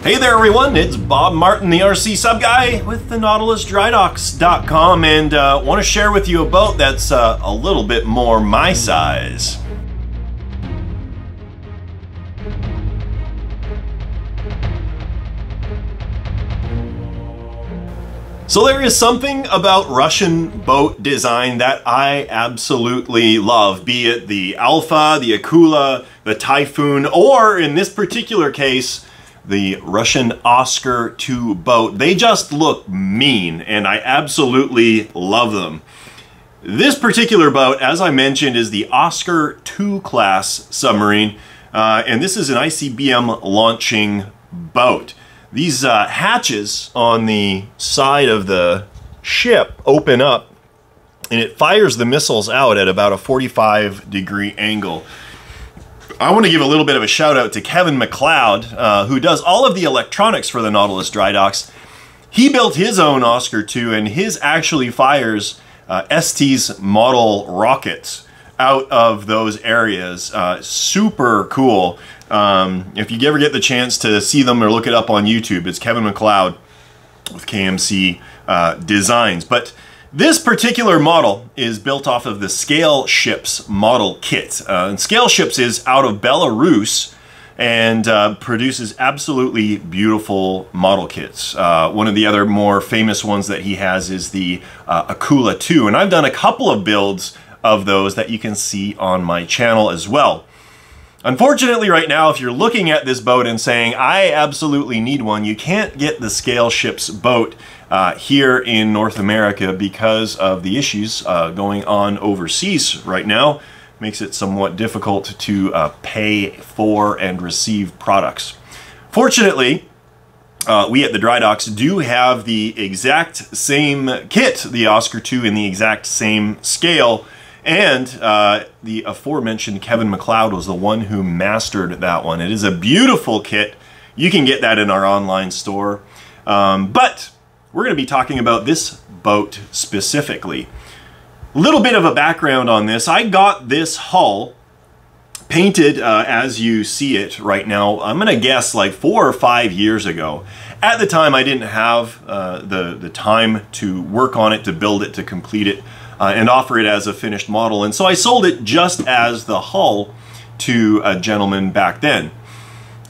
Hey there everyone, it's Bob Martin, the RCSubGuy with the NautilusDryDocks.com, and want to share with you a boat that's a little bit more my size. So there is something about Russian boat design that I absolutely love, be it the Alpha, the Akula, the Typhoon, or in this particular case, the Russian Oscar II boat. They just look mean, and I absolutely love them. This particular boat, as I mentioned, is the Oscar II class submarine, and this is an ICBM launching boat. These hatches on the side of the ship open up, and it fires the missiles out at about a 45-degree angle. I want to give a little bit of a shout out to Kevin MacLeod, who does all of the electronics for the Nautilus Dry Docks. He built his own Oscar II, and his actually fires ST's model rockets out of those areas. Super cool. If you ever get the chance to see them or look it up on YouTube, it's Kevin MacLeod with KMC Designs. But this particular model is built off of the Scale Ships model kit. And Scale Ships is out of Belarus and produces absolutely beautiful model kits. One of the other more famous ones that he has is the Akula 2, and I've done a couple of builds of those that you can see on my channel as well. Unfortunately, right now, if you're looking at this boat and saying, I absolutely need one, you can't get the Scale Ships boat here in North America because of the issues going on overseas right now. Makes it somewhat difficult to pay for and receive products. Fortunately, we at the Dry Docks do have the exact same kit, the Oscar II, in the exact same scale. And the aforementioned Kevin MacLeod was the one who mastered that one. It is a beautiful kit. You can get that in our online store. But we're going to be talking about this boat specifically. A little bit of a background on this. I got this hull painted as you see it right now. I'm going to guess like 4 or 5 years ago. At the time, I didn't have the time to work on it, to build it, to complete it. And offer it as a finished model. And so I sold it just as the hull to a gentleman back then.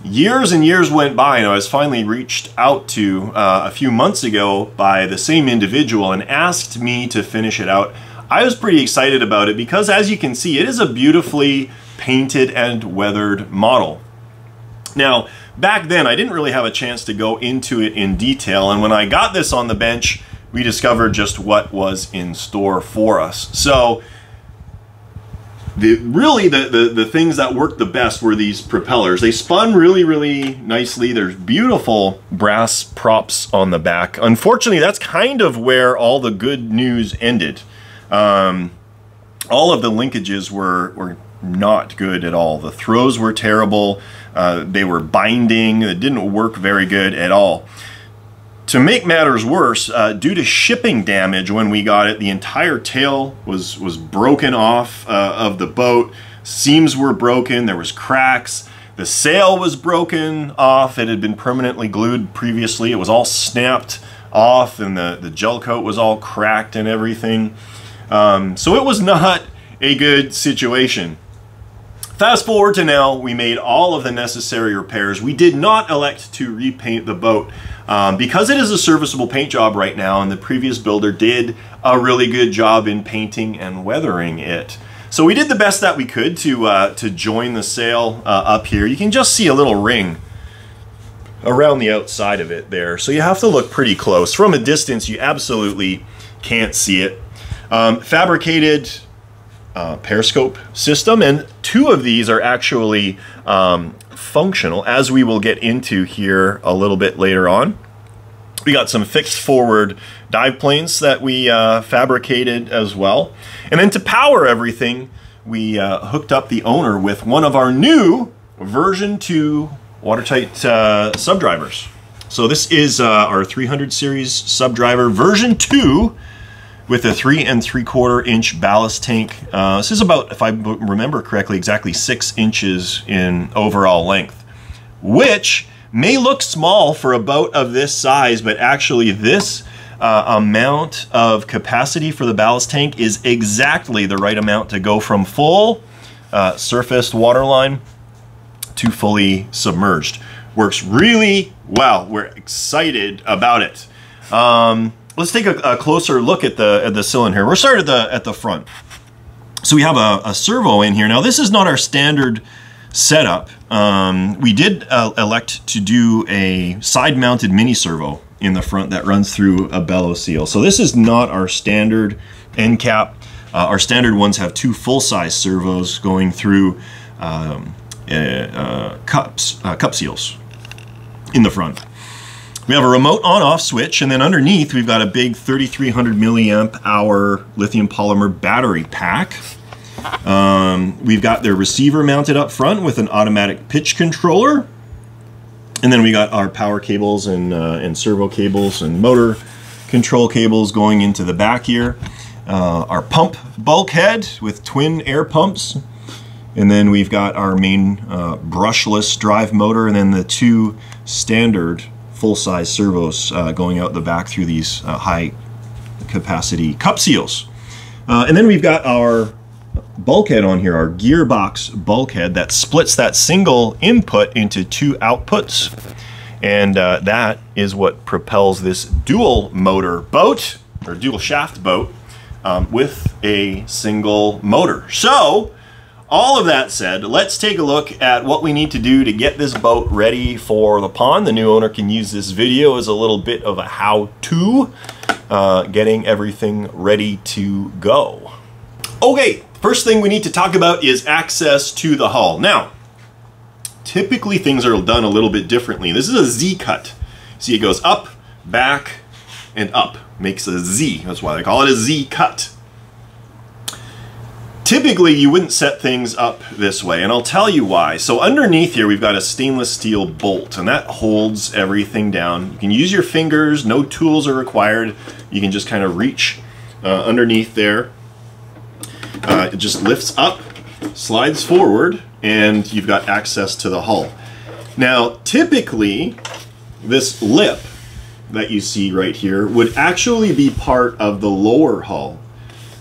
Years and years went by, and I was finally reached out to a few months ago by the same individual and asked me to finish it out. I was pretty excited about it because, as you can see, it is a beautifully painted and weathered model. Now, back then I didn't really have a chance to go into it in detail, and when I got this on the bench, we discovered just what was in store for us. So really the things that worked the best were these propellers. They spun really nicely. There's beautiful brass props on the back. Unfortunately, that's kind of where all the good news ended. All of the linkages were not good at all. The throws were terrible. They were binding. It didn't work very good at all. To make matters worse, due to shipping damage when we got it, the entire tail was broken off of the boat. Seams were broken, there was cracks. The sail was broken off. It had been permanently glued previously. It was all snapped off, and the gel coat was all cracked and everything. So it was not a good situation. Fast forward to now, we made all of the necessary repairs. We did not elect to repaint the boat because it is a serviceable paint job right now, and the previous builder did a really good job in painting and weathering it. So we did the best that we could to join the sail up here. You can just see a little ring around the outside of it there, so you have to look pretty close. From a distance, you absolutely can't see it. Fabricated periscope system, and 2 of these are actually functional, as we will get into here a little bit later on. We got some fixed forward dive planes that we fabricated as well. And then to power everything, we hooked up the owner with one of our new version 2 watertight subdrivers. So this is our 300 series subdriver version 2 with a 3 3/4 inch ballast tank. This is about, if I remember correctly, exactly 6 inches in overall length, which may look small for a boat of this size, but actually this amount of capacity for the ballast tank is exactly the right amount to go from full surfaced waterline to fully submerged. Works really well. We're excited about it. Let's take a closer look at the cylinder. We're started at the front. So we have a servo in here. Now this is not our standard setup. We did elect to do a side-mounted mini servo in the front that runs through a bellows seal. So this is not our standard end cap. Our standard ones have two full-size servos going through cup seals in the front. We have a remote on-off switch, and then underneath we've got a big 3,300 milliamp hour lithium polymer battery pack. We've got their receiver mounted up front with an automatic pitch controller. And then we got our power cables and servo cables and motor control cables going into the back here. Our pump bulkhead with twin air pumps. And then we've got our main brushless drive motor, and then the two standard full-size servos going out the back through these high capacity cup seals. And then we've got our bulkhead on here, our gearbox bulkhead that splits that single input into two outputs. And that is what propels this dual motor boat, or dual shaft boat, with a single motor. So, all of that said, let's take a look at what we need to do to get this boat ready for the pond. The new owner can use this video as a little bit of a how-to, getting everything ready to go. Okay, first thing we need to talk about is access to the hull. Now, typically things are done a little bit differently. This is a Z-cut. See, it goes up, back, and up. Makes a Z. That's why they call it a Z-cut. Typically, you wouldn't set things up this way, and I'll tell you why. So underneath here, we've got a stainless steel bolt, and that holds everything down. You can use your fingers, no tools are required. You can just kind of reach underneath there. It just lifts up, slides forward, and you've got access to the hull. Now, typically, this lip that you see right here would actually be part of the lower hull.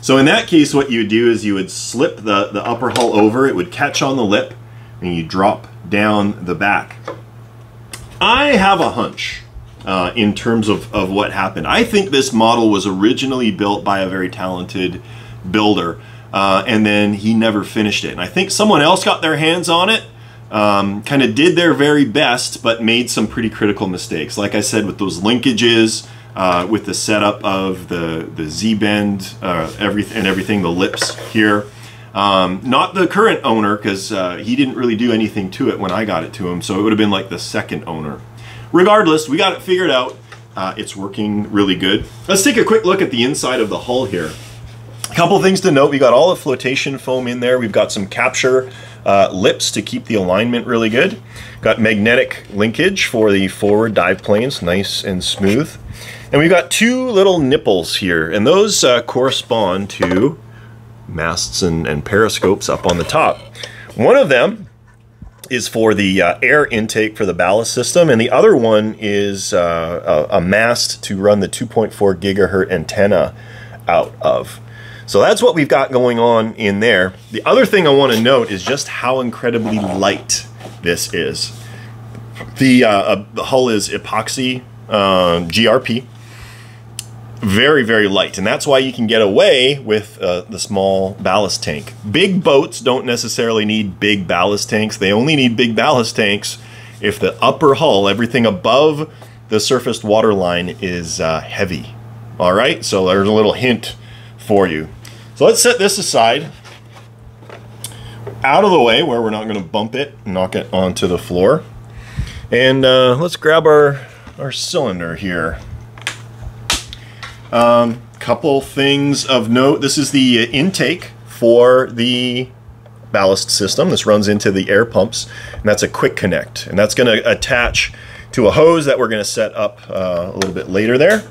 So in that case, what you would do is you would slip the upper hull over, it would catch on the lip, and you drop down the back. I have a hunch in terms of what happened. I think this model was originally built by a very talented builder, and then he never finished it. And I think someone else got their hands on it, kind of did their very best, but made some pretty critical mistakes. Like I said, with those linkages, with the setup of the Z-bend, everything, the lips here. Not the current owner, because he didn't really do anything to it when I got it to him, so it would have been like the second owner. Regardless, we got it figured out. It's working really good. Let's take a quick look at the inside of the hull here. A couple things to note. We got all the flotation foam in there. We've got some capture lips to keep the alignment really good. Got magnetic linkage for the forward dive planes, nice and smooth. And we've got two little nipples here, and those correspond to masts and periscopes up on the top. One of them is for the air intake for the ballast system, and the other one is a mast to run the 2.4 gigahertz antenna out of. So that's what we've got going on in there. The other thing I want to note is just how incredibly light this is. The hull is epoxy GRP. Very, very light, and that's why you can get away with the small ballast tank. Big boats don't necessarily need big ballast tanks. They only need big ballast tanks if the upper hull, everything above the surfaced water line, is heavy. All right, so there's a little hint for you. So let's set this aside, out of the way where we're not going to bump it and knock it onto the floor. And let's grab our cylinder here. Couple things of note. This is the intake for the ballast system. This runs into the air pumps, and that's a quick connect. And that's going to attach to a hose that we're going to set up a little bit later there.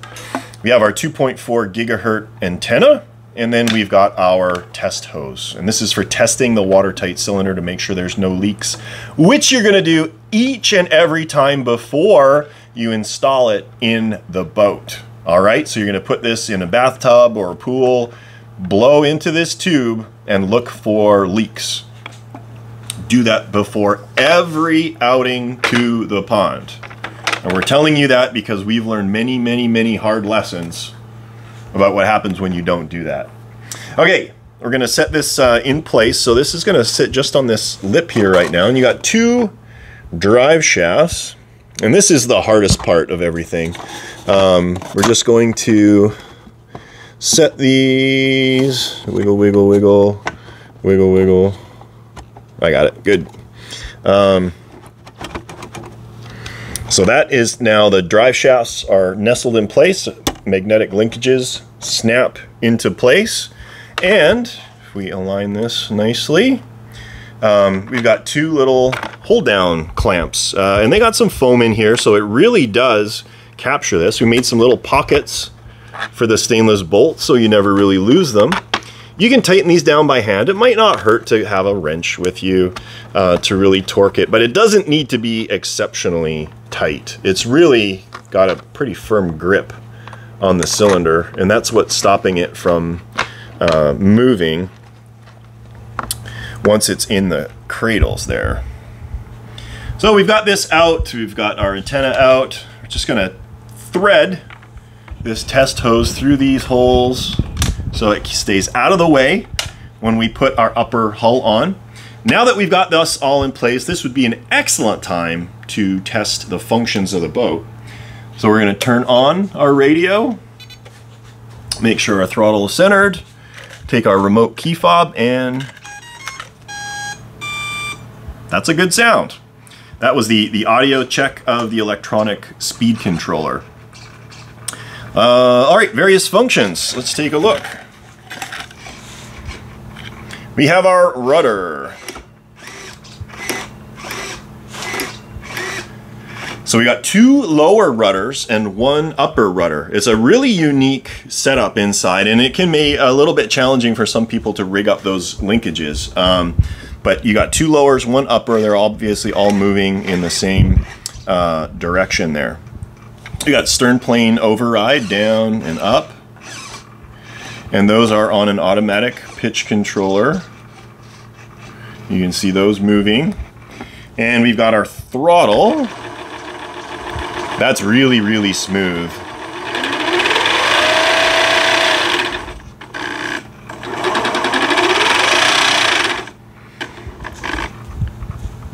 We have our 2.4 gigahertz antenna And then we've got our test hose. And this is for testing the watertight cylinder to make sure there's no leaks, which you're gonna do each and every time before you install it in the boat. All right, so you're gonna put this in a bathtub or a pool, blow into this tube and look for leaks. Do that before every outing to the pond. And we're telling you that because we've learned many, many, many hard lessons about what happens when you don't do that. Okay, we're gonna set this in place. So this is gonna sit just on this lip here right now. And you got 2 drive shafts. And this is the hardest part of everything. We're just going to set these, wiggle, wiggle, wiggle, wiggle, wiggle. I got it, good. So that is now the drive shafts are nestled in place. Magnetic linkages snap into place. And if we align this nicely, we've got 2 little hold down clamps. And they got some foam in here, so it really does capture this. We made some little pockets for the stainless bolts so you never really lose them. You can tighten these down by hand. It might not hurt to have a wrench with you to really torque it, but it doesn't need to be exceptionally tight. It's really got a pretty firm grip on the cylinder, and that's what's stopping it from moving once it's in the cradles there. So we've got this out, we've got our antenna out. We're just gonna thread this test hose through these holes so it stays out of the way when we put our upper hull on. Now that we've got this all in place, this would be an excellent time to test the functions of the boat. So we're gonna turn on our radio, make sure our throttle is centered, take our remote key fob, and that's a good sound. That was the audio check of the electronic speed controller. All right, various functions. Let's take a look. We have our rudder. So we got 2 lower rudders and 1 upper rudder. It's a really unique setup inside, and it can be a little bit challenging for some people to rig up those linkages. But you got 2 lowers, 1 upper. They're obviously all moving in the same direction there. We got stern plane override down and up. And those are on an automatic pitch controller. You can see those moving. And we've got our throttle. That's really, really smooth.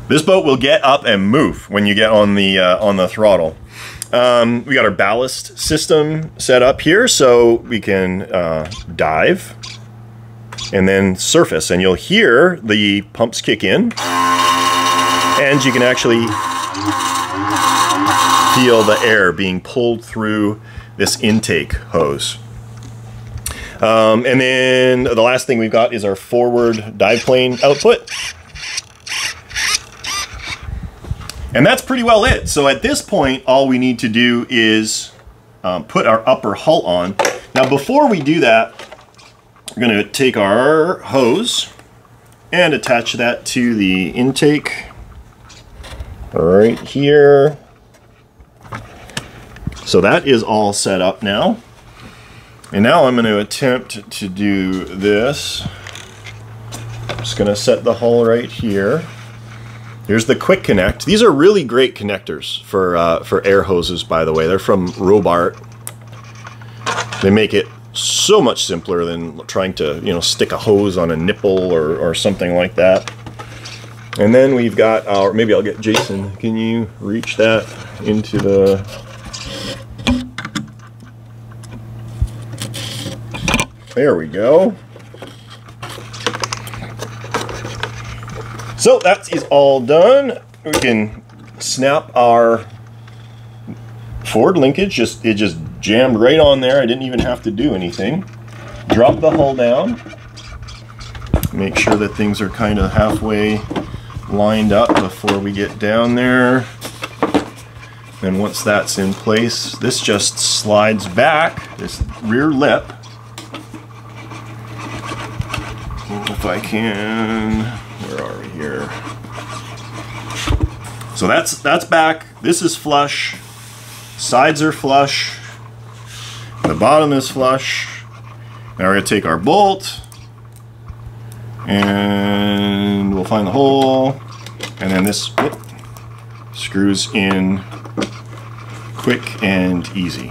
This boat will get up and move when you get on the throttle. We got our ballast system set up here so we can dive and then surface, and you'll hear the pumps kick in and you can actually feel the air being pulled through this intake hose. And then the last thing we've got is our forward dive plane output. And that's pretty well it. So at this point, all we need to do is put our upper hull on. Now before we do that, we're going to take our hose and attach that to the intake right here. So that is all set up now. And now I'm going to attempt to do this. I'm just going to set the hull right here. Here's the quick connect. These are really great connectors for air hoses, by the way. They're from Robart. They make it so much simpler than trying to, you know, stick a hose on a nipple or something like that. And then we've got our, maybe I'll get Jason, can you reach that into the, there we go. So that is all done. We can snap our forward linkage. It just jammed right on there. I didn't even have to do anything. Drop the hull down. Make sure that things are kind of halfway lined up before we get down there. And once that's in place, this just slides back, this rear lip. if I can. Where are we here? So that's back. This is flush. Sides are flush. The bottom is flush. Now we're going to take our bolt and we'll find the hole, and then this screws in quick and easy.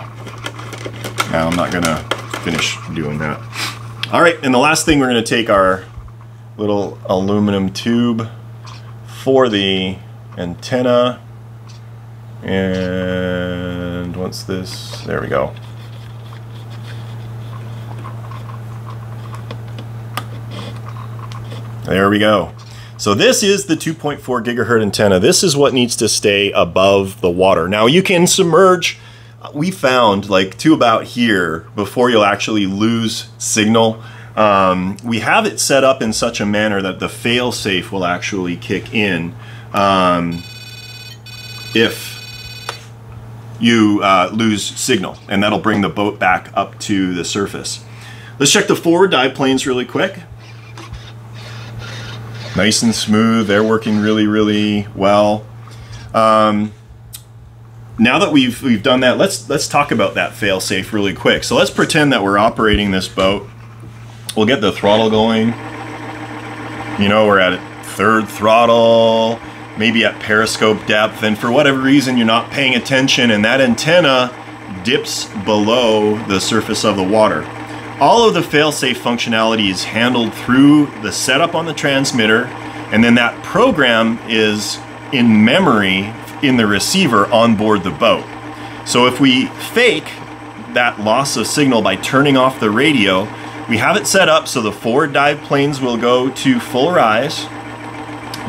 Now I'm not going to finish doing that. All right, and the last thing, we're going to take our little aluminum tube for the antenna, and once this, there we go. There we go. So this is the 2.4 gigahertz antenna. This is what needs to stay above the water. Now you can submerge, we found, like to about here before you'll actually lose signal. We have it set up in such a manner that the fail-safe will actually kick in if you lose signal, and that'll bring the boat back up to the surface. Let's check the forward dive planes really quick. Nice and smooth. They're working really, really well. Now that we've done that, let's talk about that fail-safe really quick. So let's pretend that we're operating this boat. We'll get the throttle going. You know, we're at third throttle, maybe at periscope depth, and for whatever reason you're not paying attention and that antenna dips below the surface of the water. All of the fail-safe functionality is handled through the setup on the transmitter, and then that program is in memory in the receiver on board the boat. So if we fake that loss of signal by turning off the radio, we have it set up so the forward dive planes will go to full rise,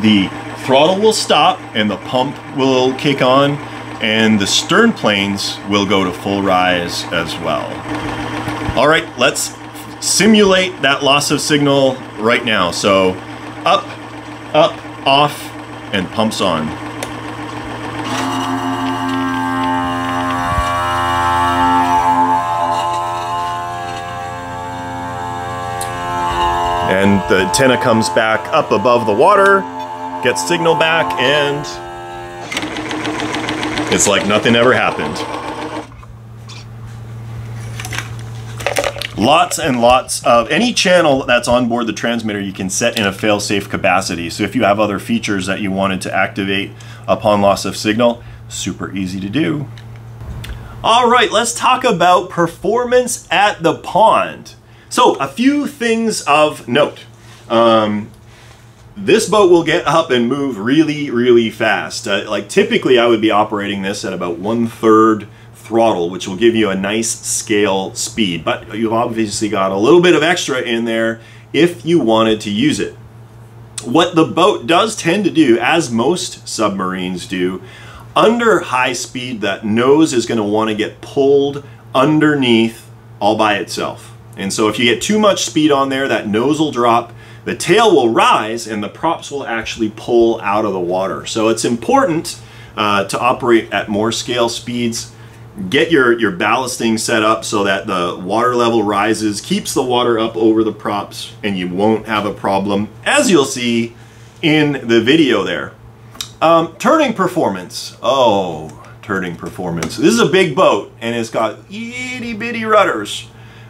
the throttle will stop and the pump will kick on, and the stern planes will go to full rise as well. All right, let's simulate that loss of signal right now. So up, up, off, and pumps on. And the antenna comes back up above the water, gets signal back, and it's like nothing ever happened. Lots and lots of any channel that's on board the transmitter you can set in a fail-safe capacity. So if you have other features that you wanted to activate upon loss of signal, super easy to do. All right, let's talk about performance at the pond. So a few things of note. This boat will get up and move really, really fast. Like typically I would be operating this at about 1/3 throttle, which will give you a nice scale speed, but you've obviously got a little bit of extra in there if you wanted to use it. What the boat does tend to do, as most submarines do, under high speed, that nose is going to want to get pulled underneath all by itself. And so if you get too much speed on there, that nose will drop, the tail will rise, and the props will actually pull out of the water. So it's important to operate at more scale speeds. Get your ballasting set up so that the water level rises, keeps the water up over the props, and you won't have a problem, as you'll see in the video there. Turning performance. Oh, turning performance. This is a big boat, and it's got itty bitty rudders.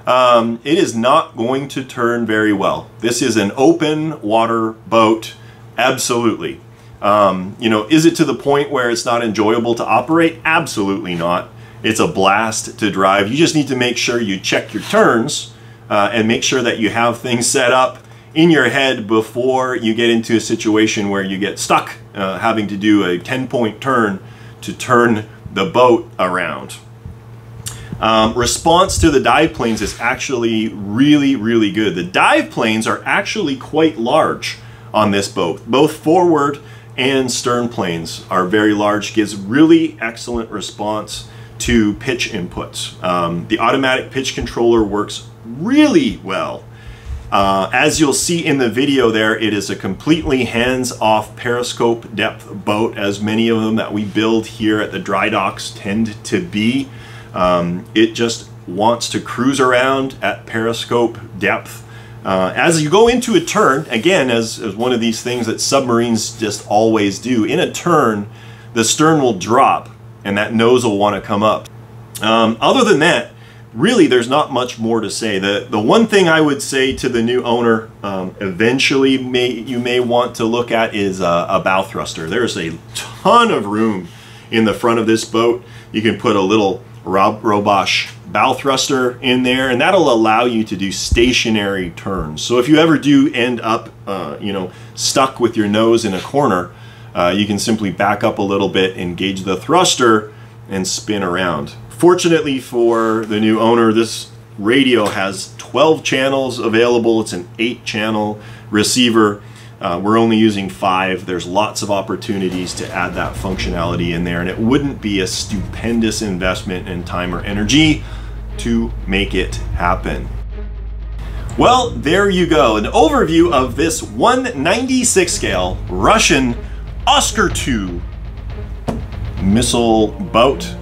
It is not going to turn very well. This is an open water boat, absolutely. You know, is it to the point where it's not enjoyable to operate? Absolutely not. It's a blast to drive. You just need to make sure you check your turns and make sure that you have things set up in your head before you get into a situation where you get stuck having to do a 10-point turn to turn the boat around. Response to the dive planes is actually really, really good. The dive planes are actually quite large on this boat. Both forward and stern planes are very large, gives really excellent response to pitch inputs. The automatic pitch controller works really well. As you'll see in the video there, it is a completely hands-off periscope depth boat, as many of them that we build here at the dry docks tend to be. It just wants to cruise around at periscope depth As you go into a turn, again, as one of these things that submarines just always do, in a turn, the stern will drop and that nose will want to come up. Other than that, really, there's not much more to say. The one thing I would say to the new owner, eventually you may want to look at is a bow thruster. There's a ton of room in the front of this boat. You can put a little Robosh bow thruster in there, and that'll allow you to do stationary turns. So if you ever do end up, you know, stuck with your nose in a corner, you can simply back up a little bit, engage the thruster, and spin around. Fortunately for the new owner, this radio has 12 channels available. It's an 8-channel receiver. We're only using 5. There's lots of opportunities to add that functionality in there, and it wouldn't be a stupendous investment in time or energy to make it happen. Well, there you go. An overview of this 1/96 scale Russian Oscar II missile boat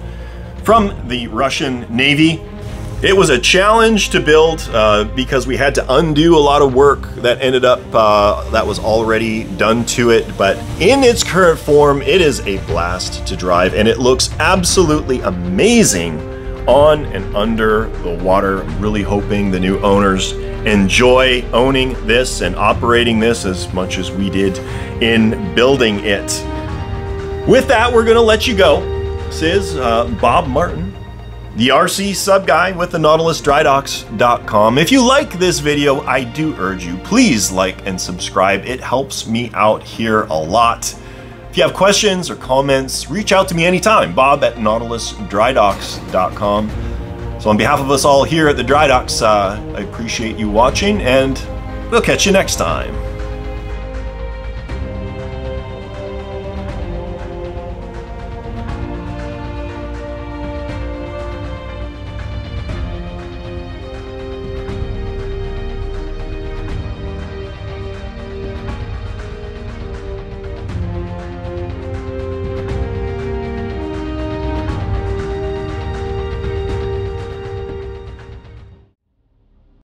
from the Russian Navy. It was a challenge to build because we had to undo a lot of work that ended up that was already done to it, but in its current form, it is a blast to drive, and it looks absolutely amazing on and under the water. I'm really hoping the new owners enjoy owning this and operating this as much as we did in building it. With that, we're gonna let you go. This is Bob Martin, the RC Sub Guy with the NautilusDryDocks.com. If you like this video, I do urge you, please like and subscribe. It helps me out here a lot. If you have questions or comments, reach out to me anytime, Bob at NautilusDryDocks.com. So on behalf of us all here at the Dry Docks, I appreciate you watching, and we'll catch you next time.